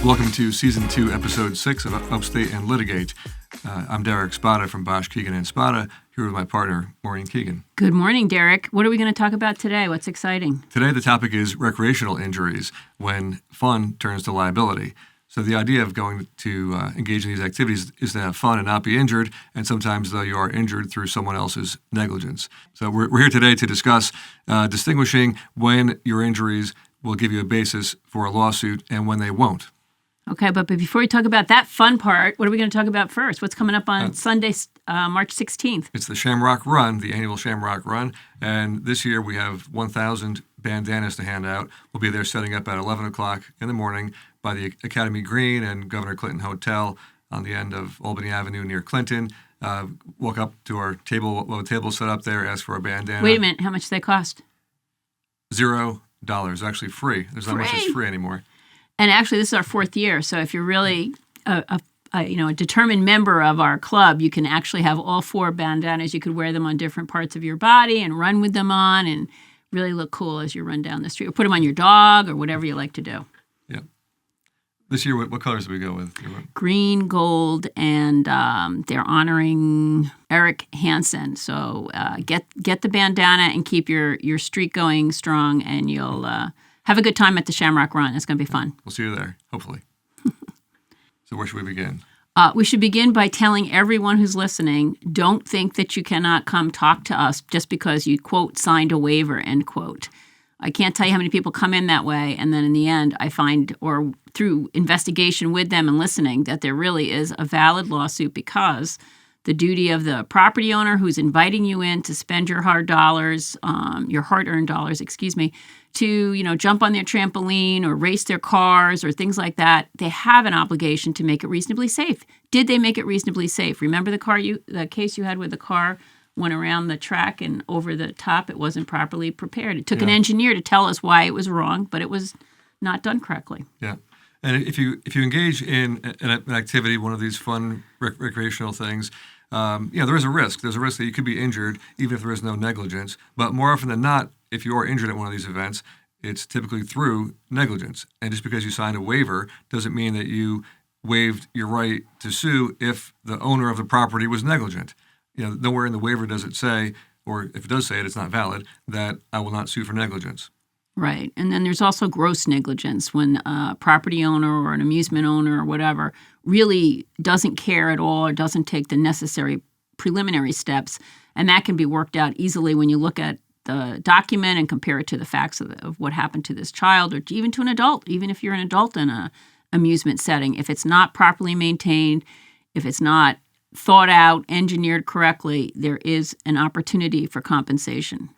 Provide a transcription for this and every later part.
Welcome to Season 2, Episode 6 of Upstate and Litigate. I'm Derek Spada from Basch Keegan Spada, here with my partner, Maureen Keegan. Good morning, Derek. What are we going to talk about today? What's exciting? Today, the topic is recreational injuries, when fun turns to liability. So the idea of going to engage in these activities is to have fun and not be injured, and sometimes, though, you are injured through someone else's negligence. So we're here today to discuss distinguishing when your injuries will give you a basis for a lawsuit and when they won't. Okay, but before we talk about that fun part, what are we going to talk about first? What's coming up on Sunday, March 16th? It's the Shamrock Run, the annual Shamrock Run, and this year we have 1,000 bandanas to hand out. We'll be there setting up at 11 o'clock in the morning by the Academy Green and Governor Clinton Hotel on the end of Albany Avenue near Clinton. Walk up to our table, we'll have a table set up there, ask for a bandana. Wait a minute, how much do they cost? $0. Actually free. There's not much that's free anymore. And actually, this is our fourth year, so if you're really a determined member of our club, you can actually have all 4 bandanas. You could wear them on different parts of your body and run with them on and really look cool as you run down the street. Or put them on your dog or whatever you like to do. Yeah. This year, what colors do we go with? Green, gold, and they're honoring Eric Hansen. So get the bandana and keep your streak going strong, and you'll have a good time at the Shamrock Run. It's going to be fun. We'll see you there, hopefully. So where should we begin? We should begin by telling everyone who's listening, don't think that you cannot come talk to us just because you, quote, signed a waiver, end quote. I can't tell you how many people come in that way, and then in the end I find, or through investigation with them and listening, that there really is a valid lawsuit because the duty of the property owner who's inviting you in to spend your hard-earned dollars, to jump on their trampoline or race their cars or things like that, they have an obligation to make it reasonably safe. Did they make it reasonably safe? Remember the case you had with the car went around the track and over the top? It wasn't properly prepared. It took an engineer to tell us why it was wrong, but it was not done correctly. Yeah. And if you engage in an activity, one of these fun recreational things, there is a risk. There's a risk that you could be injured even if there is no negligence. But more often than not, if you are injured at one of these events, it's typically through negligence. And just because you signed a waiver doesn't mean that you waived your right to sue if the owner of the property was negligent. Nowhere in the waiver does it say, or if it does say it, it's not valid, that I will not sue for negligence. Right. And then there's also gross negligence when a property owner or an amusement owner or whatever really doesn't care at all or doesn't take the necessary preliminary steps. And that can be worked out easily when you look at the document and compare it to the facts of what happened to this child or even to an adult, even if you're an adult in an amusement setting. If it's not properly maintained, if it's not thought out, engineered correctly, there is an opportunity for compensation.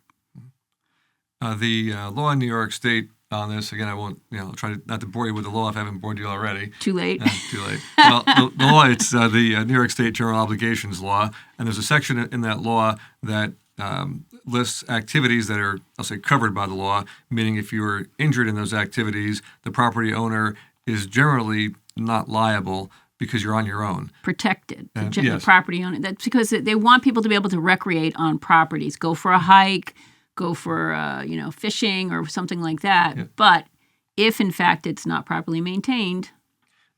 The law in New York State on this, again, I won't, try not to bore you with the law if I haven't bored you already. Too late. Too late. Well, the law, it's the New York State General Obligations Law, and there's a section in that law that lists activities that are, I'll say, covered by the law, meaning if you were injured in those activities, the property owner is generally not liable because you're on your own. Protected, the property owner. That's because they want people to be able to recreate on properties, go for a hike, go for fishing or something like that. Yeah. But if, in fact, it's not properly maintained,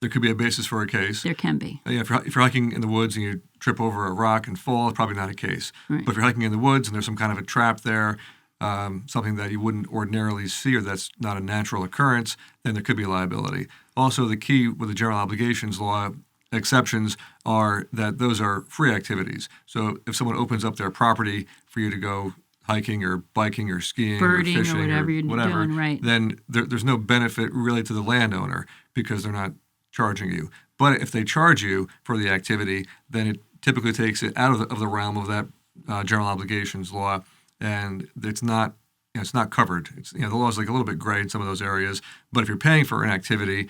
there could be a basis for a case. There can be. If you're hiking in the woods and you trip over a rock and fall, it's probably not a case. Right. But if you're hiking in the woods and there's some kind of a trap there, something that you wouldn't ordinarily see or that's not a natural occurrence, then there could be liability. Also, the key with the General Obligations Law exceptions are that those are free activities. So if someone opens up their property for you to go hiking or biking or skiing birding or fishing or whatever you're doing, right, then there's no benefit really to the landowner because they're not charging you. But if they charge you for the activity, then it typically takes it out of the realm of that General Obligations Law, and it's not covered. It's the law is like a little bit gray in some of those areas. But if you're paying for an activity,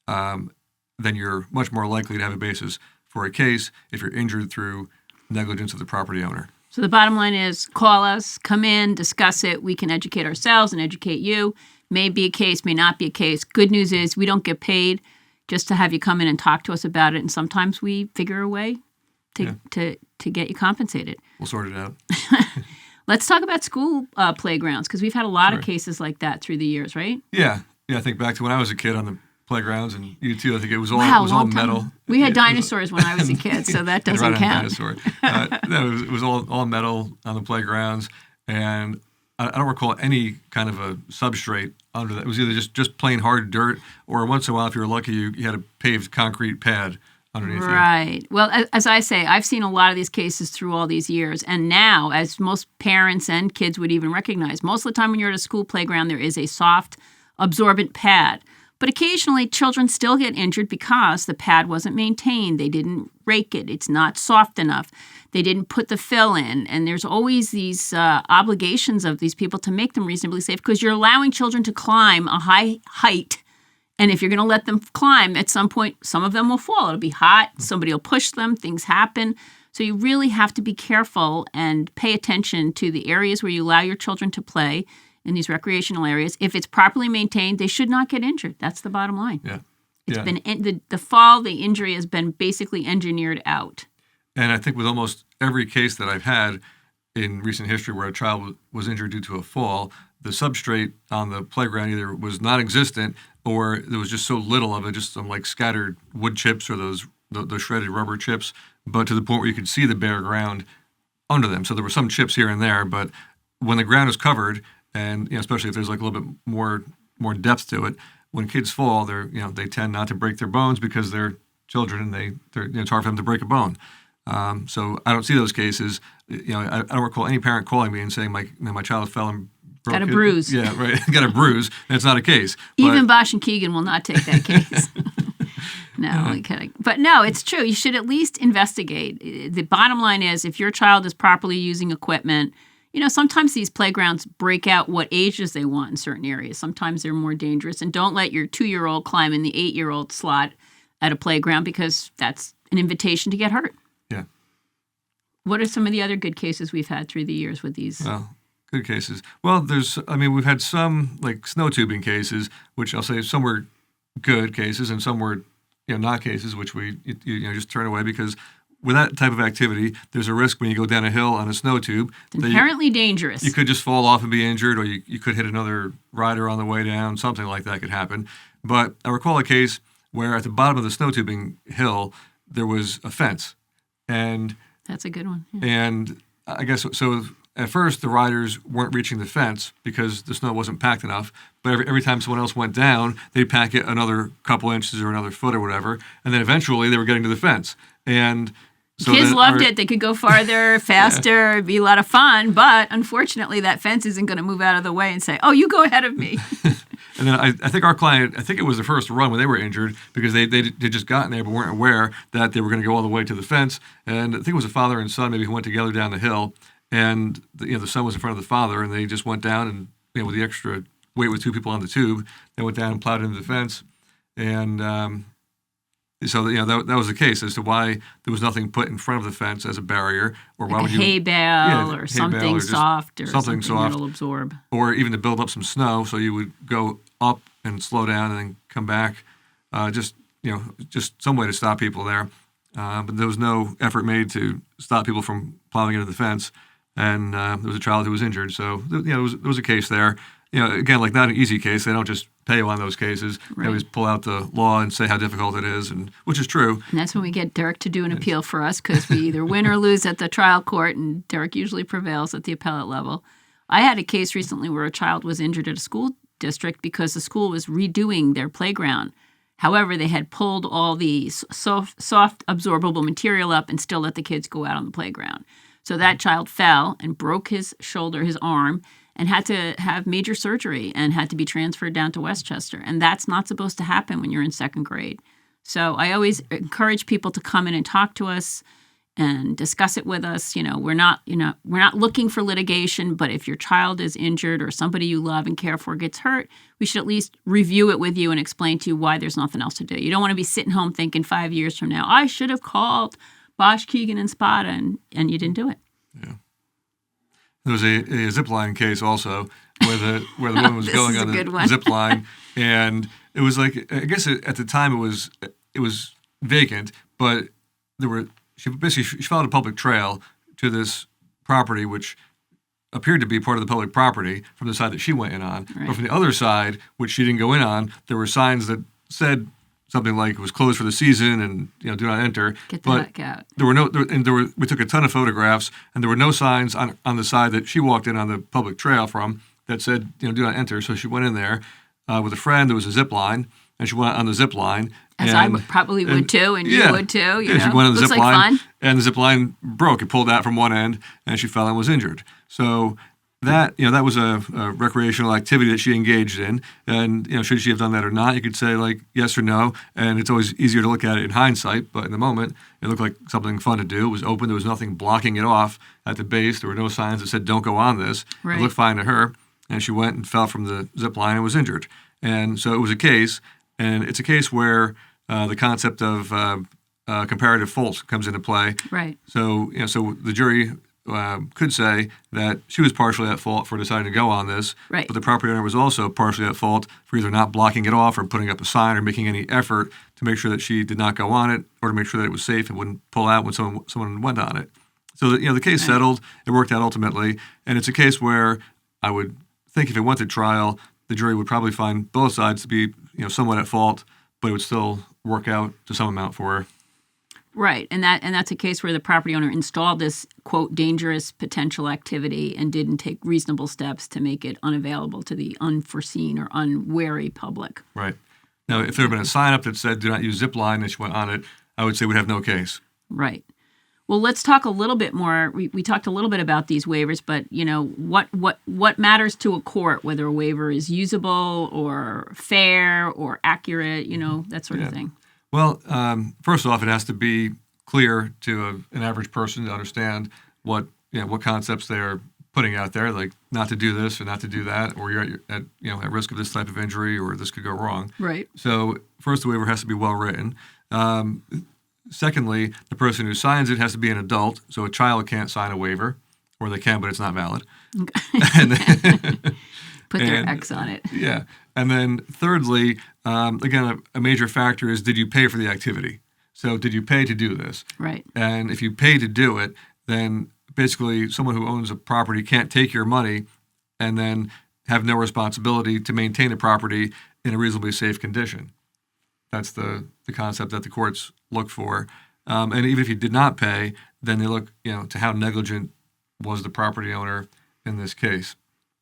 then you're much more likely to have a basis for a case if you're injured through negligence of the property owner. So the bottom line is call us, come in, discuss it. We can educate ourselves and educate you. May be a case, may not be a case. Good news is we don't get paid just to have you come in and talk to us about it. And sometimes we figure a way to get you compensated. We'll sort it out. Let's talk about school playgrounds because we've had a lot of cases like that through the years, right? Yeah. I think back to when I was a kid on the playgrounds, and you too. I think it was all Wow, it was all long time metal. ago. We had dinosaurs when I was a kid, so that doesn't Right on count. dinosaur. No, it was all metal on the playgrounds, and I don't recall any kind of a substrate under that. It was either just plain hard dirt, or once in a while, if you were lucky, you had a paved concrete pad underneath you. Right. Well, as I say, I've seen a lot of these cases through all these years. And now, as most parents and kids would even recognize, most of the time when you're at a school playground, there is a soft, absorbent pad. But occasionally, children still get injured because the pad wasn't maintained. They didn't rake it. It's not soft enough. They didn't put the fill in. And there's always these obligations of these people to make them reasonably safe, because you're allowing children to climb a high height. And if you're going to let them climb, at some point, some of them will fall. It'll be hot. Somebody will push them. Things happen. So you really have to be careful and pay attention to the areas where you allow your children to play in these recreational areas. If it's properly maintained, they should not get injured. That's the bottom line. Yeah. It's been the injury has been basically engineered out. And I think with almost every case that I've had in recent history where a child was injured due to a fall, the substrate on the playground either was non-existent or there was just so little of it, just some like scattered wood chips or those shredded rubber chips, but to the point where you could see the bare ground under them. So there were some chips here and there, but when the ground is covered, and especially if there's like a little bit more depth to it, when kids fall, they tend not to break their bones because they're children and it's hard for them to break a bone. So I don't see those cases. I don't recall any parent calling me and saying my child fell and broke Got a bruise. Yeah, right. Got a bruise. That's not a case. Even Basch and Keegan will not take that case. No, I'm kidding. But no, it's true. You should at least investigate. The bottom line is, if your child is properly using equipment, sometimes these playgrounds break out what ages they want in certain areas. Sometimes they're more dangerous. And don't let your 2-year-old climb in the 8-year-old slot at a playground, because that's an invitation to get hurt. Yeah. What are some of the other good cases we've had through the years with these? Well, good cases. Well, we've had some like snow tubing cases, which I'll say some were good cases and some were, not cases, which we just turn away, because with that type of activity, there's a risk when you go down a hill on a snow tube. It's inherently dangerous. You could just fall off and be injured, or you could hit another rider on the way down. Something like that could happen. But I recall a case where at the bottom of the snow tubing hill, there was a fence. And that's a good one. Yeah. And I guess so. At first, the riders weren't reaching the fence because the snow wasn't packed enough. But every time someone else went down, they'd pack it another couple inches or another foot or whatever. And then eventually they were getting to the fence. And so kids loved it. They could go farther, faster, it'd be a lot of fun. But unfortunately, that fence isn't going to move out of the way and say, oh, you go ahead of me. And then I think our client, I think it was the first run when they were injured, because they just gotten there but weren't aware that they were going to go all the way to the fence. And I think it was a father and son maybe who went together down the hill. And the son was in front of the father, and they just went down and with the extra weight with 2 people on the tube, they went down and plowed into the fence. And so that was the case as to why there was nothing put in front of the fence as a barrier, or why like would a you hay bale or hay something bale or just soft or something soft, that'll absorb, or even to build up some snow, so you would go up and slow down and then come back. Just some way to stop people there. But there was no effort made to stop people from plowing into the fence. And there was a child who was injured. So, there was a case there. Again, like not an easy case. They don't just pay you on those cases. Right. They always pull out the law and say how difficult it is, and which is true. And that's when we get Derek to do an appeal for us, because we either win or lose at the trial court, and Derek usually prevails at the appellate level. I had a case recently where a child was injured at a school district because the school was redoing their playground. However, they had pulled all the soft absorbable material up and still let the kids go out on the playground. So that child fell and broke his shoulder, his arm, and had to have major surgery and had to be transferred down to Westchester. And that's not supposed to happen when you're in 2nd grade. So I always encourage people to come in and talk to us and discuss it with us. We're not looking for litigation, but if your child is injured or somebody you love and care for gets hurt, we should at least review it with you and explain to you why there's nothing else to do. You don't want to be sitting home thinking 5 years from now, I should have called Basch, Keegan, and Spada, and you didn't do it. Yeah. There was a zip line case also where the woman was going on the zip line, and it was like, I guess at the time it was vacant, but she followed a public trail to this property which appeared to be part of the public property from the side that she went in on. Right. But from the other side, which she didn't go in on, there were signs that said something like it was closed for the season and do not enter. Get the heck out. We took a ton of photographs, and there were no signs on the side that she walked in on the public trail from that said do not enter. So she went in there with a friend. There was a zip line, and she went on the zip line. As I probably would too, and you would too. She went on the Looks zip like line, fun. and the zip line broke. It pulled out from one end, and she fell and was injured. So that was a recreational activity that she engaged in, and should she have done that or not? You could say like yes or no, and it's always easier to look at it in hindsight. But in the moment, it looked like something fun to do. It was open. There was nothing blocking it off at the base. There were no signs that said "Don't go on this." Right. It looked fine to her, and she went and fell from the zip line and was injured. And so it was a case, and it's a case where the concept of comparative fault comes into play. Right. So so the jury could say that she was partially at fault for deciding to go on this, right. but the property owner was also partially at fault for either not blocking it off or putting up a sign or making any effort to make sure that she did not go on it or to make sure that it was safe and wouldn't pull out when someone went on it. So the case settled. It worked out ultimately, and it's a case where I would think if it went to trial, the jury would probably find both sides to be somewhat at fault, but it would still work out to some amount for her. Right, and that's a case where the property owner installed this, quote, dangerous potential activity and didn't take reasonable steps to make it unavailable to the unforeseen or unwary public. Right. Now, if there had been a sign up that said, do not use zip line, and she went on it, I would say we'd have no case. Right. Well, let's talk a little bit more. We talked a little bit about these waivers, but, what matters to a court, whether a waiver is usable or fair or accurate, that sort of thing. Well, first off, it has to be clear to an average person to understand what concepts they're putting out there, like not to do this or not to do that, or you're at risk of this type of injury, or this could go wrong. Right. So first, the waiver has to be well written. Secondly, the person who signs it has to be an adult, so a child can't sign a waiver, or they can, but it's not valid. Okay. Put their X on it. Yeah. And then thirdly, again, a major factor is, did you pay for the activity? So did you pay to do this? Right. And if you pay to do it, then basically someone who owns a property can't take your money and then have no responsibility to maintain the property in a reasonably safe condition. That's the concept that the courts look for. And even if you did not pay, then they look to how negligent was the property owner in this case.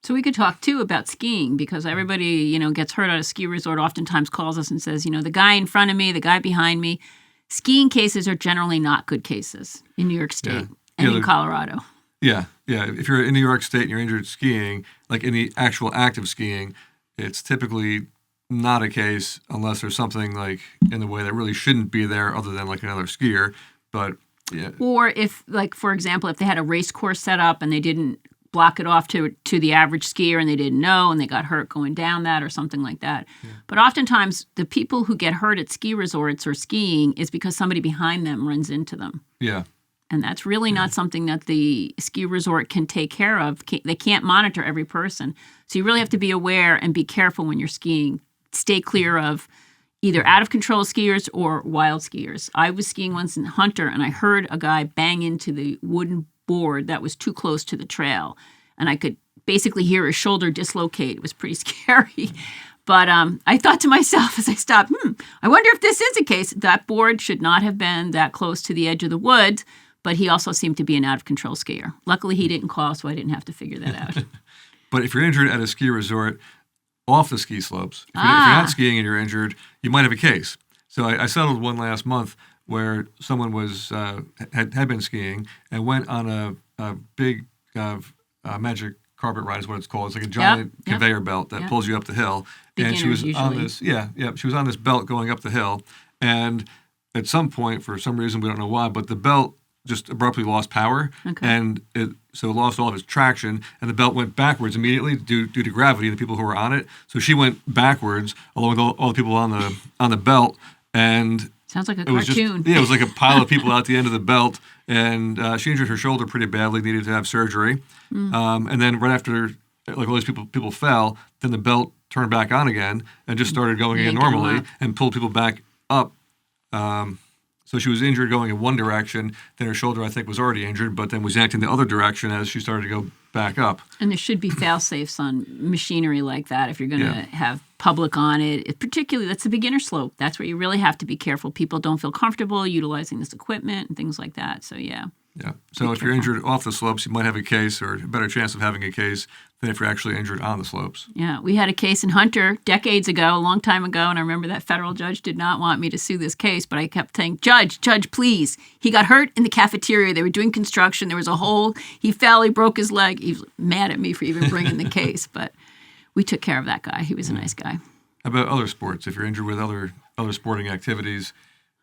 So we could talk, too, about skiing, because everybody, gets hurt at a ski resort, oftentimes calls us and says, the guy in front of me, the guy behind me. Skiing cases are generally not good cases in New York State and in Colorado. Yeah. If you're in New York State and you're injured skiing, like in the actual act of skiing, it's typically not a case unless there's something like in the way that really shouldn't be there other than like another skier. But yeah. Or if, like, for example, if they had a race course set up and they didn't block it off to the average skier and they didn't know and they got hurt going down that or something like that. Yeah. But oftentimes the people who get hurt at ski resorts or skiing is because somebody behind them runs into them. Yeah. And that's really not something that the ski resort can take care of. They can't monitor every person. So you really have to be aware and be careful when you're skiing. Stay clear of either out-of-control skiers or wild skiers. I was skiing once in Hunter and I heard a guy bang into the wooden board that was too close to the trail, and I could basically hear his shoulder dislocate. It was pretty scary. But I thought to myself as I stopped, I wonder if this is a case. That board should not have been that close to the edge of the woods, but he also seemed to be an out-of-control skier. Luckily, he didn't call, so I didn't have to figure that out. But if you're injured at a ski resort off the ski slopes, if you're not skiing and you're injured, you might have a case. So I settled one last month where someone was had been skiing and went on a big magic carpet ride is what it's called. It's like a giant conveyor belt that pulls you up the hill. Beginners, and she was on usually. this, she was on this belt going up the hill. And at some point, for some reason, we don't know why, but the belt just abruptly lost power. Okay. And it lost all of its traction, and the belt went backwards immediately due to gravity and the people who were on it. So she went backwards along with all the people on the belt, and sounds like a cartoon. It was like a pile of people out the end of the belt, and she injured her shoulder pretty badly, needed to have surgery. And then right after, like all these people fell, then the belt turned back on again and just started going again normally and pulled people back up. So So she was injured going in one direction, then her shoulder, I think, was already injured, but then was yanked in the other direction as she started to go back up. And there should be fail-safes on machinery like that if you're going to have public on it. Particularly, that's the beginner slope. That's where you really have to be careful. People don't feel comfortable utilizing this equipment and things like that. So, yeah. Yeah. So if you're injured off the slopes, you might have a case or a better chance of having a case than if you're actually injured on the slopes. Yeah. We had a case in Hunter decades ago, a long time ago, and I remember that federal judge did not want me to sue this case, but I kept saying, Judge, please. He got hurt in the cafeteria. They were doing construction. There was a hole. He fell. He broke his leg. He was mad at me for even bringing the case, but we took care of that guy. He was a nice guy. How about other sports? If you're injured with other sporting activities,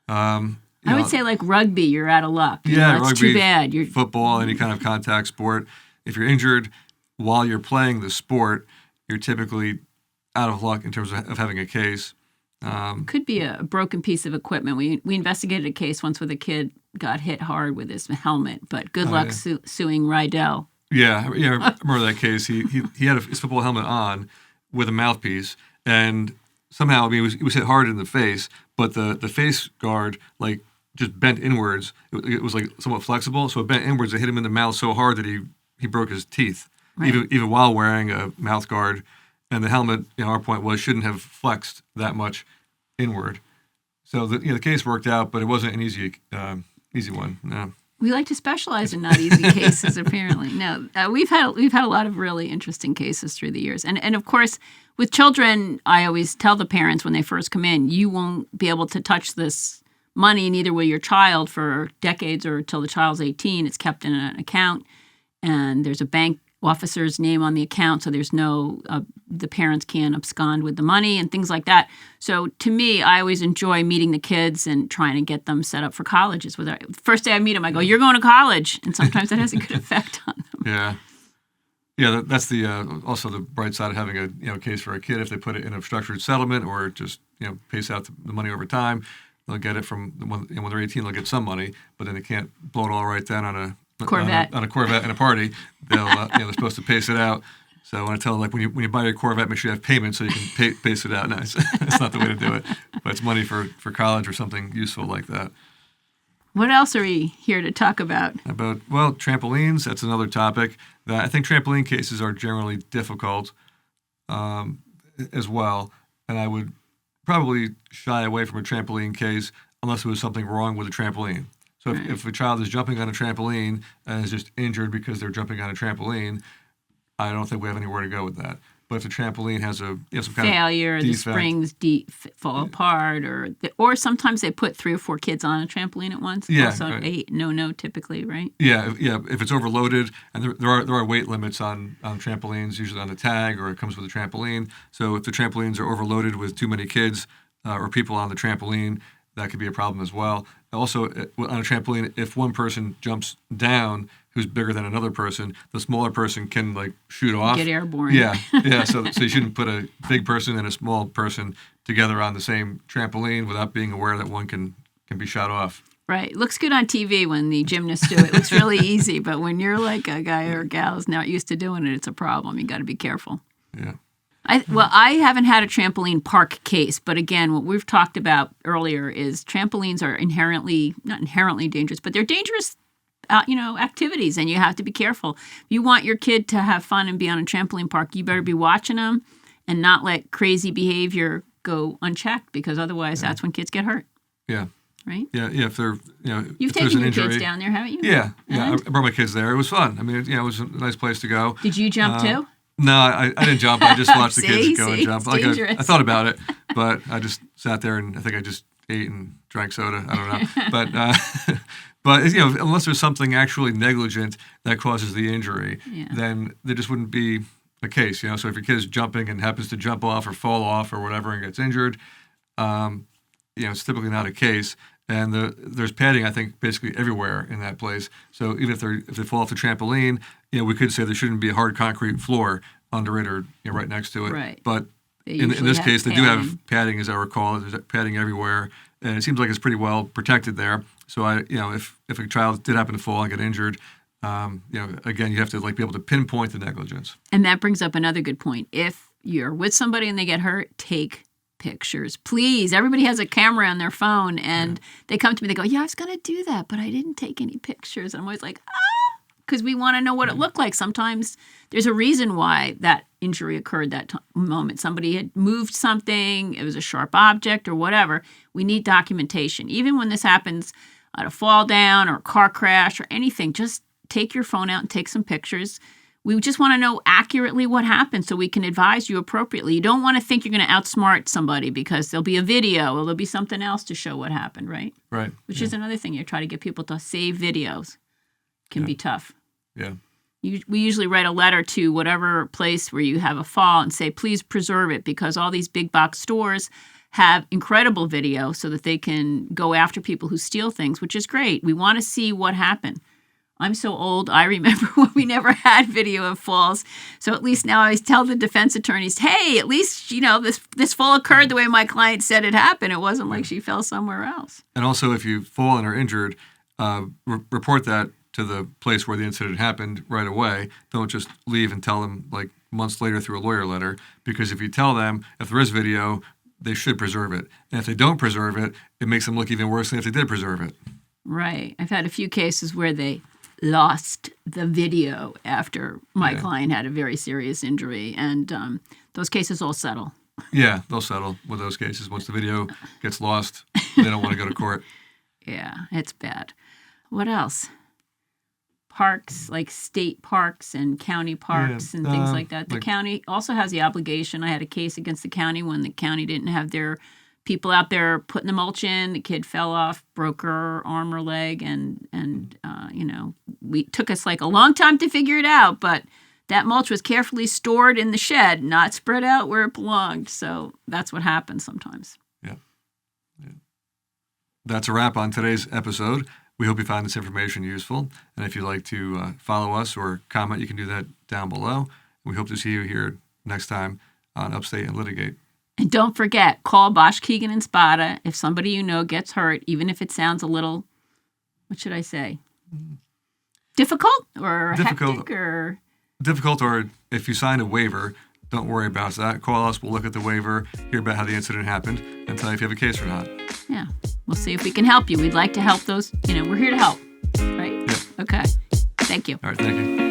I would say like rugby, you're out of luck. Rugby, it's too bad. Football, any kind of contact sport. If you're injured while you're playing the sport, you're typically out of luck in terms of having a case. Could be a broken piece of equipment. We investigated a case once where the kid got hit hard with his helmet, but good luck suing Rydell. Yeah, I remember that case. He had his football helmet on with a mouthpiece, and somehow, he was hit hard in the face, but the face guard, just bent inwards. It was somewhat flexible, so it bent inwards. It hit him in the mouth so hard that he broke his teeth, right. even while wearing a mouth guard. And the helmet, our point was, shouldn't have flexed that much inward. So the case worked out, but it wasn't an easy one. No. We like to specialize in not easy cases, apparently. No, we've had a lot of really interesting cases through the years, and of course, with children, I always tell the parents when they first come in, you won't be able to touch this money, neither will your child, for decades or until the child's 18. It's kept in an account, and there's a bank officer's name on the account, so there's no, the parents can't abscond with the money and things like that. So to me, I always enjoy meeting the kids and trying to get them set up for colleges. First day I meet them, I go, "You're going to college," and sometimes that has a good effect on them. Yeah, that's the also the bright side of having a case for a kid. If they put it in a structured settlement or just pace out the money over time, they'll get it from when they're 18. They'll get some money, but then they can't blow it all right then on a Corvette on a Corvette in a party. They'll they're supposed to pace it out. So when I tell them, when you buy your Corvette, make sure you have payment so you can pace it out. Nice. That's not the way to do it, but it's money for college or something useful like that. What else are we here to talk about? Trampolines. That's another topic. I think trampoline cases are generally difficult as well, and I would probably shy away from a trampoline case unless there was something wrong with the trampoline. So if a child is jumping on a trampoline and is just injured because they're jumping on a trampoline, I don't think we have anywhere to go with that. But if the trampoline has some kind failure, of the springs fall apart, or sometimes they put 3 or 4 kids on a trampoline at once. Yeah, also right. No, typically, right? Yeah. If it's overloaded, and there are weight limits on trampolines, usually on the tag, or it comes with a trampoline. So if the trampolines are overloaded with too many kids or people on the trampoline, that could be a problem as well. Also, on a trampoline, if one person jumps down who's bigger than another person, the smaller person can shoot off. Get airborne. Yeah. So you shouldn't put a big person and a small person together on the same trampoline without being aware that one can be shot off. Right. Looks good on TV when the gymnasts do it. It looks really easy, but when you're like a guy or a gal who's not used to doing it, it's a problem. You got to be careful. Yeah. I haven't had a trampoline park case, but again, what we've talked about earlier is trampolines are not inherently dangerous, but they're dangerous, activities, and you have to be careful. If you want your kid to have fun and be on a trampoline park, you better be watching them and not let crazy behavior go unchecked, because otherwise that's when kids get hurt. Yeah. Right? Yeah. If they're, You've taken your kids down there, haven't you? Yeah. I brought my kids there. It was fun. I mean, it was a nice place to go. Did you jump too? No, I didn't jump. I just watched the kids go and jump. I thought about it, but I just sat there and I think I just ate and drank soda. I don't know. But unless there's something actually negligent that causes the injury, then there just wouldn't be a case. So if your kid is jumping and happens to jump off or fall off or whatever and gets injured, it's typically not a case. And there's padding, I think, basically everywhere in that place. So even if they fall off the trampoline, we could say there shouldn't be a hard concrete floor under it or right next to it. Right. But in this case, they do have padding, as I recall. There's padding everywhere, and it seems like it's pretty well protected there. So if a child did happen to fall and get injured, again, you have to be able to pinpoint the negligence. And that brings up another good point. If you're with somebody and they get hurt, take pictures. Please. Everybody has a camera on their phone, and they come to me, they go, yeah, I was going to do that, but I didn't take any pictures. And I'm always like, because we want to know what it looked like. Sometimes there's a reason why that injury occurred that moment. Somebody had moved something, it was a sharp object or whatever. We need documentation. Even when this happens at a fall down or a car crash or anything, just take your phone out and take some pictures. We just want to know accurately what happened so we can advise you appropriately. You don't want to think you're going to outsmart somebody because there'll be a video or there'll be something else to show what happened, right? Right. Which is another thing. You try to get people to save videos. Can be tough. Yeah. We usually write a letter to whatever place where you have a fall and say, please preserve it, because all these big box stores have incredible video so that they can go after people who steal things, which is great. We want to see what happened. I'm so old, I remember when we never had video of falls. So at least now I always tell the defense attorneys, hey, at least, this fall occurred the way my client said it happened. It wasn't like she fell somewhere else. And also, if you fall and are injured, report that to the place where the incident happened right away. Don't just leave and tell them like months later through a lawyer letter, because if you tell them, if there is video, they should preserve it. And if they don't preserve it, it makes them look even worse than if they did preserve it. Right. I've had a few cases where they lost the video after my client had a very serious injury, and those cases all settle. Yeah, they'll settle with those cases. Once the video gets lost, they don't want to go to court. Yeah, it's bad. What else? Parks, like state parks and county parks and things like that. The county also has the obligation. I had a case against the county when the county didn't have their people out there putting the mulch in. The kid fell off, broke her arm or leg, and we took us like a long time to figure it out, but that mulch was carefully stored in the shed, not spread out where it belonged. So that's what happens sometimes. Yeah. That's a wrap on today's episode. We hope you found this information useful. And if you'd like to follow us or comment, you can do that down below. We hope to see you here next time on Upstate and Litigate. And don't forget, call Basch Keegan and Spada if somebody you know gets hurt, even if it sounds a little, what should I say? Difficult or hectic or... Difficult, or if you sign a waiver, don't worry about that. Call us, we'll look at the waiver, hear about how the incident happened, and tell you if you have a case or not. Yeah, we'll see if we can help you. We'd like to help those, we're here to help, right? Yeah. Okay, thank you. All right, thank you.